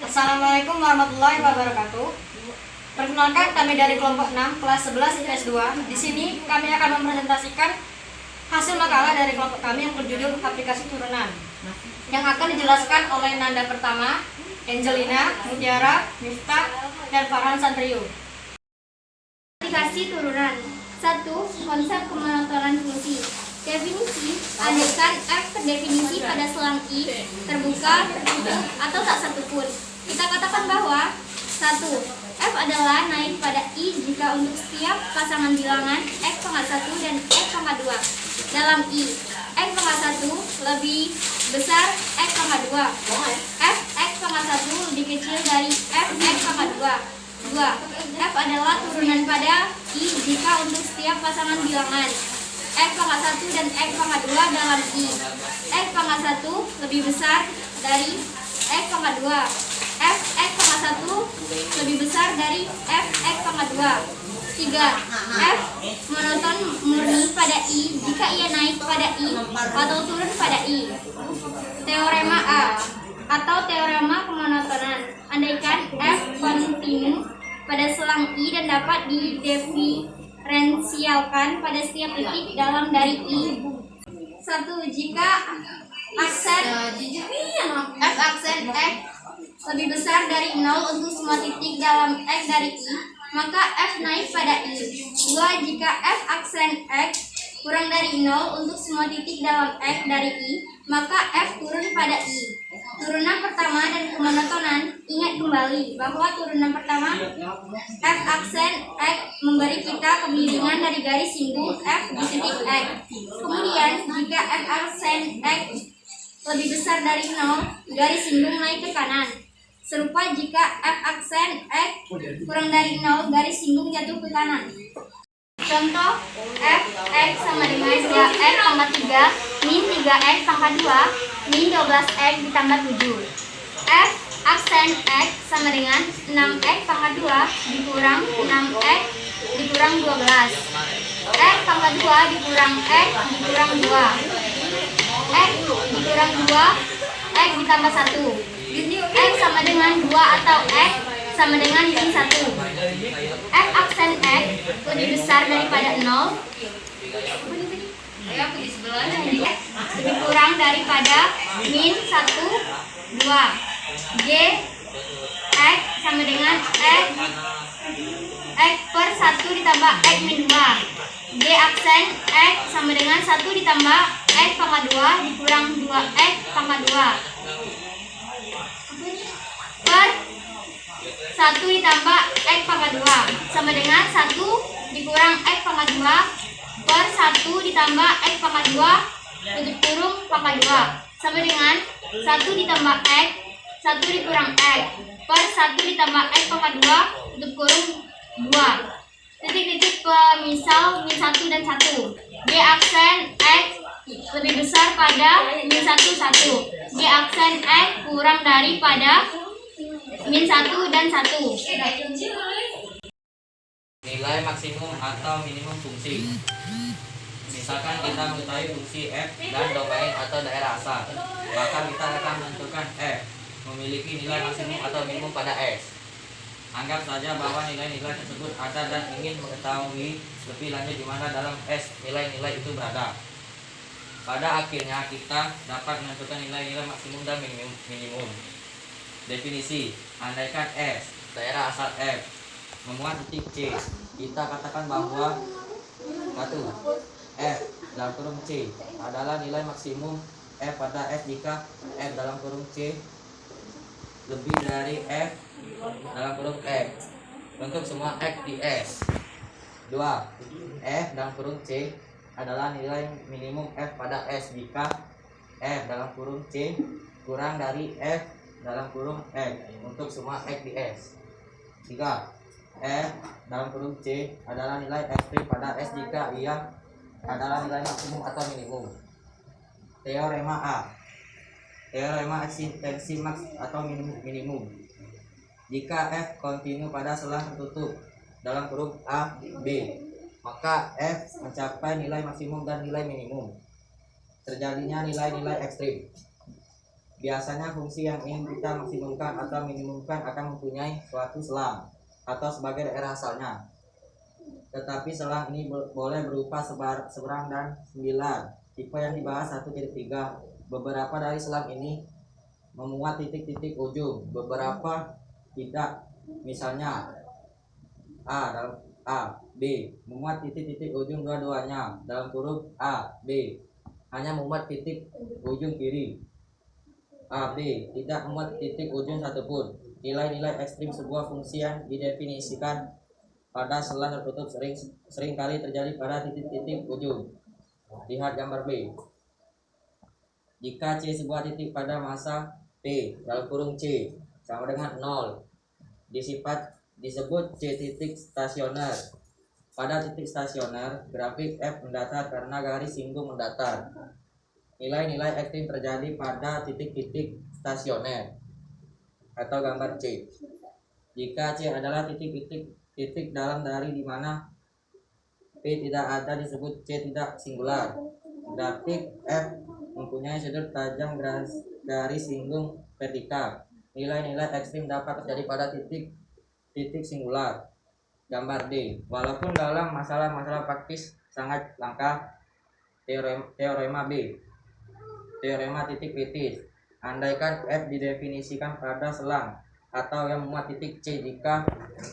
Assalamualaikum warahmatullahi wabarakatuh. Perkenalkan, kami dari kelompok 6 kelas 11 IPS 2. Di sini kami akan mempresentasikan hasil makalah dari kelompok kami yang berjudul aplikasi turunan, yang akan dijelaskan oleh Nanda Pertama, Angelina, Mutiara, Miftah, dan Farhan Santrio. Aplikasi turunan. 1. Konsep pemonotonan fungsi. Definisi: andaikan f terdefinisi pada selang i terbuka, tertutup, atau tak satupun, kita katakan bahwa 1. F adalah naik pada i jika untuk setiap pasangan bilangan x pangkat 1 dan x pangkat 2 dalam i. X pangkat 1 lebih besar x pangkat 2. F x pangkat 1 lebih kecil dari f x pangkat 2. 2. F adalah turunan pada i jika untuk setiap pasangan bilangan x pangkat 1 dan x pangkat 2 dalam i. X pangkat 1 lebih besar dari x pangkat 2. F x pangkat 1 lebih besar dari f x pangkat 2. 3. F monoton murni pada i jika ia naik pada i atau turun pada i. Teorema A atau teorema pemonotonan. Andaikan f kontinu pada selang i dan dapat diferensialkan pada setiap titik dalam dari i. 1. Jika aksen f aksen x lebih besar dari 0 untuk semua titik dalam x dari i, maka f naik pada i. 2. Jika f aksen x kurang dari 0 untuk semua titik dalam x dari i, maka f turun pada i. Turunan pertama dan pemonotonan. Ingat kembali bahwa turunan pertama f aksen x memberi kita kemiringan dari garis singgung f di titik x. Kemudian jika f aksen x lebih besar dari 0, garis singgung naik ke kanan. Serupa jika f aksen x kurang dari 0, garis singgung jatuh ke kanan. Contoh, f x sama dengan 2x pangkat 3 min 3x pangkat 2 min 12x ditambah 7. F aksen x sama dengan 6x pangkat 2 dikurang 6x dikurang 12. X pangkat 2 dikurang x dikurang 2. X dikurang 2, x ditambah 1. X sama dengan 2 atau x sama dengan min 1. F aksen x lebih besar daripada 0, lebih kurang daripada min 1, 2. G x sama dengan x per 1 ditambah x min 2. G aksen x sama dengan 1 ditambah x pangkat 2 dikurang 2x pangkat 2 per 1 ditambah x pangkat 2 sama dengan 1 dikurang x pangkat 2 per 1 ditambah x pangkat 2 tutup kurung pangkat 2 sama dengan 1 ditambah x 1 dikurang x per 1 ditambah x pangkat 2 tutup kurung 2. Titik-titik pemisah min 1 dan 1. G aksen x lebih besar pada min 1, 1. G aksen x kurang daripada min 1 dan 1. Nilai maksimum atau minimum fungsi. Misalkan kita mengetahui fungsi f dan domain atau daerah asal, maka kita akan menentukan f memiliki nilai maksimum atau minimum pada s. Anggap saja bahwa nilai-nilai tersebut ada dan ingin mengetahui lebih lanjut di mana dalam s nilai-nilai itu berada. Pada akhirnya kita dapat menentukan nilai-nilai maksimum dan minimum. Definisi: andaikan S, daerah asal F, memuat titik C, kita katakan bahwa 1. F dalam kurung C adalah nilai maksimum F pada S jika F dalam kurung C lebih dari F dalam kurung X untuk semua X di S. 2. F dalam kurung C adalah nilai minimum F pada S jika F dalam kurung C kurang dari F dalam kurung X untuk semua X di S. 3. F dalam kurung C adalah nilai ekstrim pada S jika ia adalah nilai maksimum atau minimum. Teorema A. Teorema eksimaks atau minimum. Jika F kontinu pada selang tertutup dalam kurung A, B, maka F mencapai nilai maksimum dan nilai minimum. Terjadinya nilai-nilai ekstrim. Biasanya fungsi yang ingin kita maksimumkan atau minimumkan akan mempunyai suatu selang atau sebagai daerah asalnya. Tetapi selang ini boleh berupa seberang dan sembilan. Tipe yang dibahas 1.3. Beberapa dari selang ini memuat titik-titik ujung, beberapa tidak. Misalnya B memuat titik-titik ujung dua-duanya, dalam kurung B hanya memuat titik ujung kiri. B tidak memuat titik ujung satupun. Nilai-nilai ekstrim sebuah fungsi yang didefinisikan pada selang tertutup sering kali terjadi pada titik-titik ujung. Lihat gambar B. Jika C sebuah titik pada masa T dalam kurung C sama dengan 0, disebut C titik stasioner. Pada titik stasioner, grafik F mendatar karena garis singgung mendatar. Nilai-nilai ekstrim terjadi pada titik-titik stasioner atau gambar C. Jika C adalah titik dalam dari di mana P tidak ada, disebut C tidak singular. Grafik F mempunyai sudut tajam garis singgung vertikal. Nilai-nilai ekstrim dapat terjadi pada titik singular. Gambar D. Walaupun dalam masalah-masalah praktis sangat langka, teorema B. Teorema titik kritis. Andaikan F didefinisikan pada selang atau yang memuat titik C, jika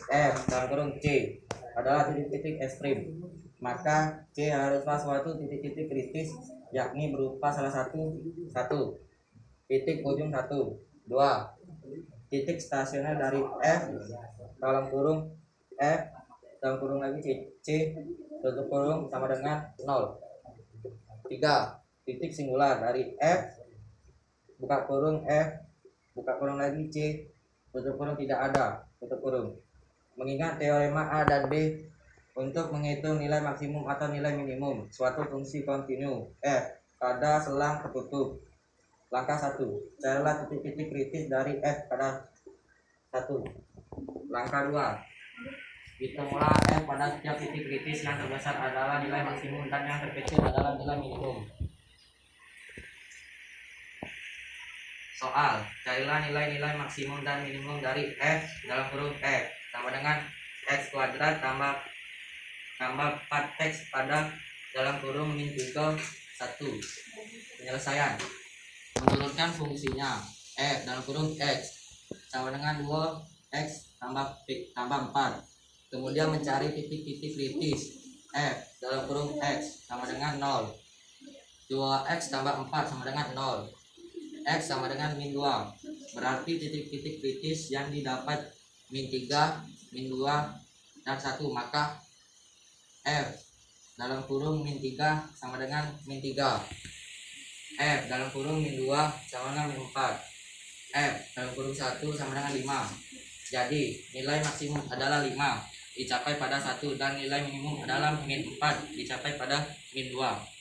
F dalam kurung C adalah titik-titik ekstrim, maka C haruslah suatu titik-titik kritis, yakni berupa salah satu titik ujung 1, 2 titik stasioner dari F dalam kurung F dalam kurung lagi C tutup kurung sama dengan 0, 3 titik singular dari F buka kurung F buka kurung lagi C tutup kurung tidak ada tutup kurung. Mengingat teorema A dan B, untuk menghitung nilai maksimum atau nilai minimum suatu fungsi kontinu F pada selang tertutup. Langkah 1. Carilah titik-titik kritis dari F pada 1. Langkah 2. Hitunglah F pada setiap titik kritis, yang terbesar adalah nilai maksimum dan yang terkecil adalah nilai minimum. Soal, carilah nilai-nilai maksimum dan minimum dari F dalam kurung F sama dengan X kuadrat tambah 4X pada dalam kurung min 3 1. Penyelesaian. Menurunkan fungsinya F dalam kurung X sama dengan 2X tambah 4. Kemudian mencari titik-titik kritis F dalam kurung X sama dengan 0. 2X tambah 4 sama dengan 0. X sama dengan min 2. Berarti titik-titik kritis yang didapat min 3, min 2, dan 1. Maka F dalam kurung min 3 sama dengan min 3. F dalam kurung min 2 sama dengan min 4. F dalam kurung 1 sama dengan 5. Jadi nilai maksimum adalah 5 dicapai pada 1, dan nilai minimum adalah min 4 dicapai pada min 2.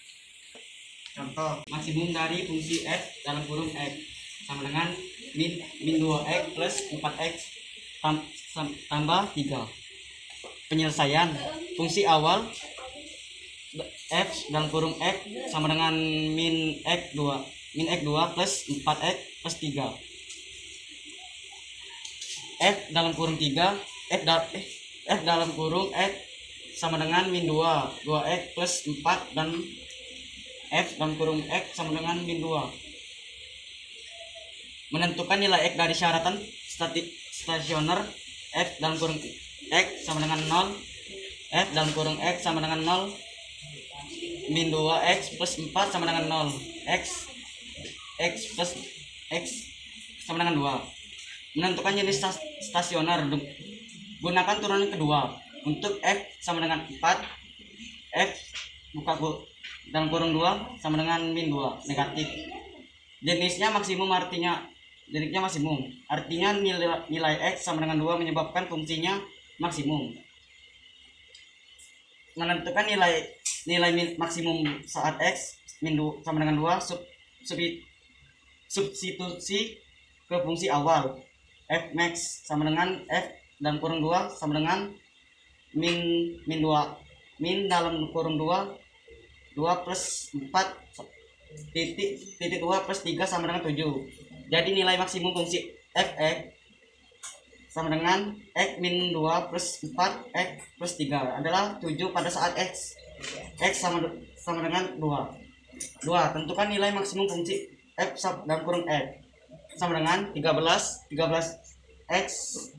Contoh, maksimum dari fungsi F dalam kurung X sama dengan min 2X plus 4X tambah 3. Penyelesaian. Fungsi awal F dalam kurung X sama dengan min X2 plus 4X plus 3. F dalam kurung 3 F dalam kurung X sama dengan min 2X plus 4, dan F dalam kurung X sama dengan min 2. Menentukan nilai X dari syaratan stasioner F dalam kurung X sama dengan 0. F dalam kurung X sama dengan 0. Min 2X plus 4 sama dengan 0. X plus X sama dengan 2. Menentukan jenis stasioner. Gunakan turunan kedua. Untuk F sama dengan 4, F dalam kurung 2 sama dengan min 2 negatif. Jenisnya maksimum, artinya nilai X sama dengan 2 menyebabkan fungsinya maksimum. Menentukan nilai maksimum saat X min 2 sama dengan 2, substitusi ke fungsi awal. F max sama dengan F dalam kurung 2 sama dengan min 2 dalam kurung 2 plus 4 titik 2 plus 3 sama dengan 7. Jadi nilai maksimum fungsi f(x) sama dengan x min 2 plus 4 x plus 3 adalah 7 pada saat x sama dengan 2. Tentukan nilai maksimum fungsi f dalam kurung x sama dengan 13 x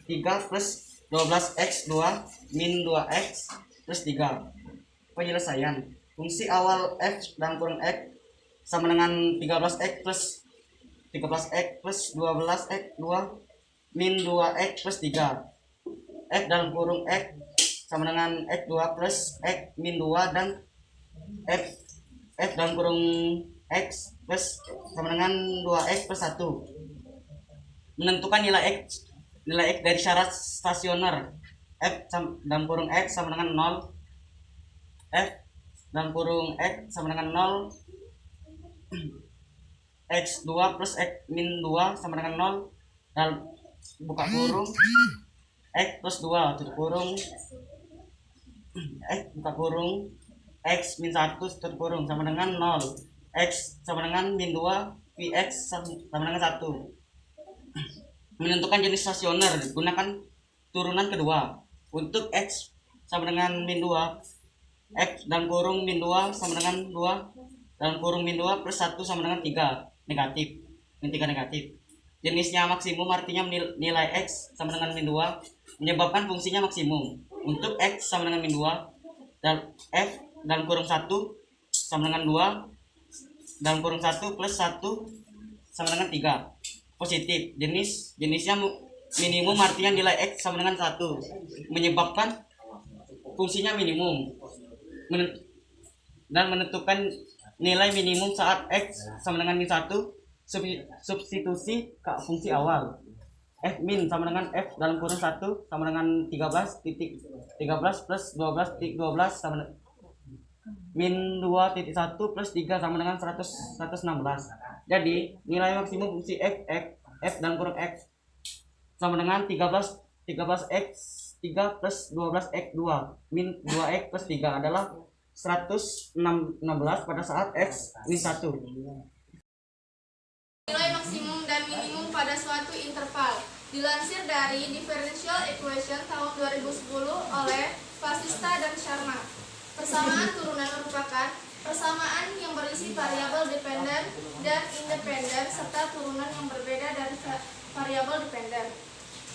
3 plus 12 x 2 min 2x plus 3. Penyelesaian fungsi awal f dalam kurung x sama dengan 13x plus 12x 2 min 2x plus 3. F dalam kurung x sama dengan x 2 plus x min 2 dan F dalam kurung x plus sama dengan 2x plus 1. Menentukan nilai x dari syarat stasioner. F dalam kurung x sama dengan 0. F dalam kurung x sama dengan 0. X 2 plus x min 2 sama dengan 0. Dan buka kurung x plus 2 tutup kurung x buka kurung x min 1 tutup kurung sama dengan 0. X sama dengan min 2 Vx sama dengan 1. Menentukan jenis stasioner gunakan turunan kedua. Untuk x sama dengan min 2, f dalam kurung min 2 sama dengan 2 dalam kurung min 2 plus 1 sama dengan 3 negatif. Min 3 negatif. Jenisnya maksimum artinya nilai x sama dengan min 2 menyebabkan fungsinya maksimum. Untuk x sama dengan min 2 dan f dalam kurung 1 sama dengan 2 dalam kurung 1 plus 1 sama dengan 3 positif. Jenisnya minimum artinya nilai x sama dengan 1 menyebabkan fungsinya minimum dan menentukan nilai minimum saat x sama dengan min 1. Substitusi ke fungsi awal. F min sama dengan f dalam kurung 1 sama dengan 13 plus 12 sama dengan min 2.1 plus 3 sama dengan 116. Jadi nilai maksimum fungsi f dalam kurung x sama dengan 13x 3 plus 12x 2 min 2x plus 3 adalah 116 pada saat x min 1. Nilai maksimum dan minimum pada suatu interval dilansir dari Differential Equation tahun 2010 oleh Vasista dan Sharma. Persamaan turunan merupakan persamaan yang berisi variabel dependen dan independen serta turunan yang berbeda dari variabel dependen.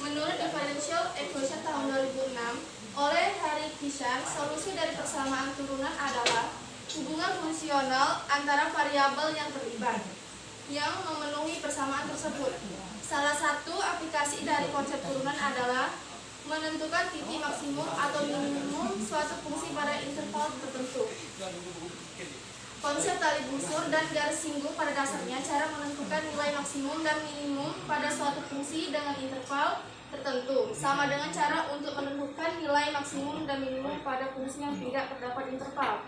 Menurut Differential Equation tahun 2006 oleh Harry Kishan, solusi dari persamaan turunan adalah hubungan fungsional antara variabel yang terlibat yang memenuhi persamaan tersebut. Salah satu aplikasi dari konsep turunan adalah menentukan titik maksimum atau minimum suatu fungsi pada interval tertentu. Konsep tali busur dan garis singgung pada dasarnya cara menentukan nilai maksimum dan minimum pada suatu fungsi dengan interval tertentu, sama dengan cara untuk menentukan nilai maksimum dan minimum pada fungsi yang tidak terdapat interval.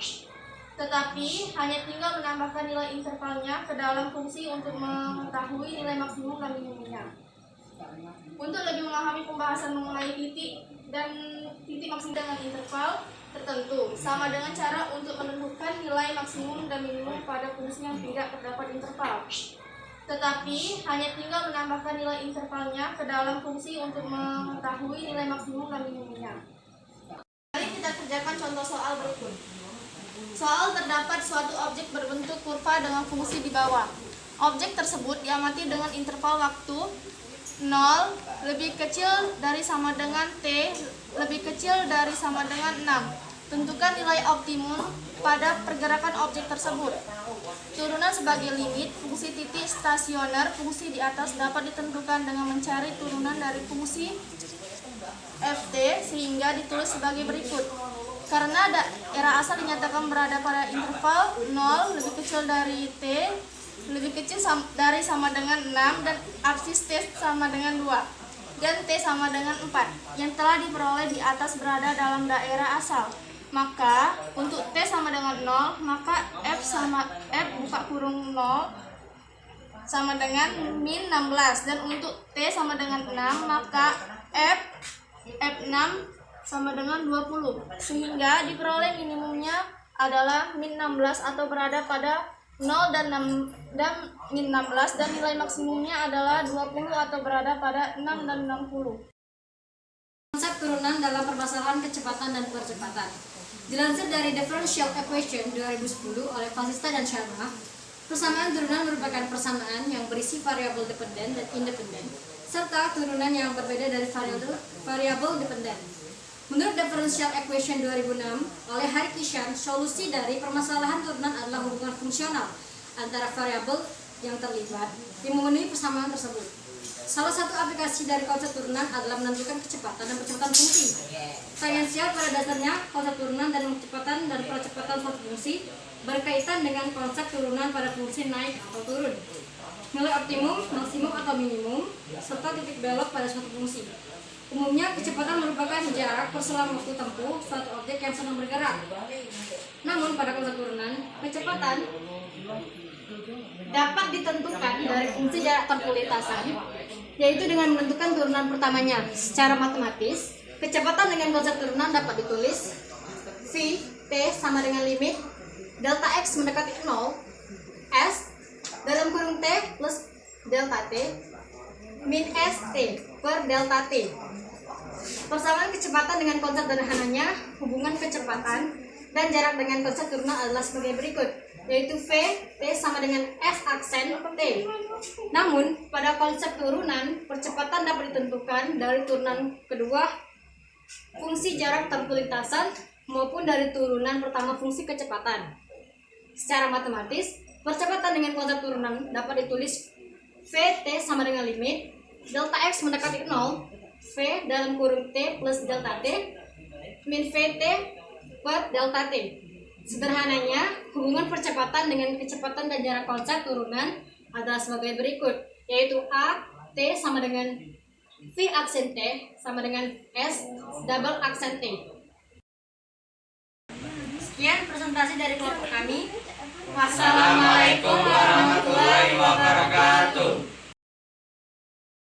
Tetapi hanya tinggal menambahkan nilai intervalnya ke dalam fungsi untuk mengetahui nilai maksimum dan minimumnya. Untuk lebih memahami pembahasan mengenai titik maksimum dengan interval tertentu, sama dengan cara untuk menentukan nilai maksimum dan minimum pada fungsi yang tidak terdapat interval. Tetapi hanya tinggal menambahkan nilai intervalnya ke dalam fungsi untuk mengetahui nilai maksimum dan minimumnya. Mari kita kerjakan contoh soal berikut. Soal terdapat suatu objek berbentuk kurva dengan fungsi di bawah. Objek tersebut diamati dengan interval waktu 0 lebih kecil dari sama dengan t lebih kecil dari sama dengan 6. Tentukan nilai optimum pada pergerakan objek tersebut. Turunan sebagai limit, fungsi titik stasioner, fungsi di atas dapat ditentukan dengan mencari turunan dari fungsi ft sehingga ditulis sebagai berikut. Karena daerah asal dinyatakan berada pada interval 0 lebih kecil dari t lebih kecil dari sama dengan 6 dan absis t sama dengan 2 dan t sama dengan 4 yang telah diperoleh di atas berada dalam daerah asal. Maka untuk t sama dengan 0, maka f buka kurung 0 sama dengan min 16, dan untuk t sama dengan 6, maka f6 sama dengan 20, sehingga diperoleh minimumnya adalah min 16 atau berada pada 0 dan 6 dan min 16 dan nilai maksimumnya adalah 20 atau berada pada 6 dan 60. Konsep turunan dalam permasalahan kecepatan dan percepatan. Dilansir dari Differential Equation 2010 oleh Vasista dan Sharma, persamaan turunan merupakan persamaan yang berisi variabel dependen dan independen, serta turunan yang berbeda dari variabel dependen. Menurut Differential Equation 2006 oleh Harikishan, solusi dari permasalahan turunan adalah hubungan fungsional antara variabel yang terlibat yang memenuhi persamaan tersebut. Salah satu aplikasi dari konsep turunan adalah menentukan kecepatan dan percepatan fungsi. Tangensial pada dasarnya, konsep turunan dan kecepatan dan percepatan suatu fungsi berkaitan dengan konsep turunan pada fungsi naik atau turun, nilai optimum, maksimum atau minimum, serta titik belok pada suatu fungsi. Umumnya, kecepatan merupakan jarak perselang waktu tempuh suatu objek yang sedang bergerak. Namun, pada konsep turunan, kecepatan dapat ditentukan dari fungsi jarak tempuh lintasan, yaitu dengan menentukan turunan pertamanya. Secara matematis, kecepatan dengan konsep turunan dapat ditulis V T sama dengan limit delta X mendekati 0 S dalam kurung T plus delta T min S T per delta T. Persamaan kecepatan dengan konsep sederhananya, hubungan kecepatan dan jarak dengan konsep turunan adalah sebagai berikut, yaitu V T sama dengan S aksen T. Namun, pada konsep turunan, percepatan dapat ditentukan dari turunan kedua fungsi jarak tempuh lintasan maupun dari turunan pertama fungsi kecepatan. Secara matematis, percepatan dengan konsep turunan dapat ditulis V T sama dengan limit delta X mendekati 0 V dalam kurung T plus delta T min V T per delta T. Sederhananya, hubungan percepatan dengan kecepatan dan jarak konsep turunan adalah sebagai berikut, yaitu A T sama dengan V aksen T sama dengan S double aksen T. Sekian presentasi dari kelompok kami. Wassalam.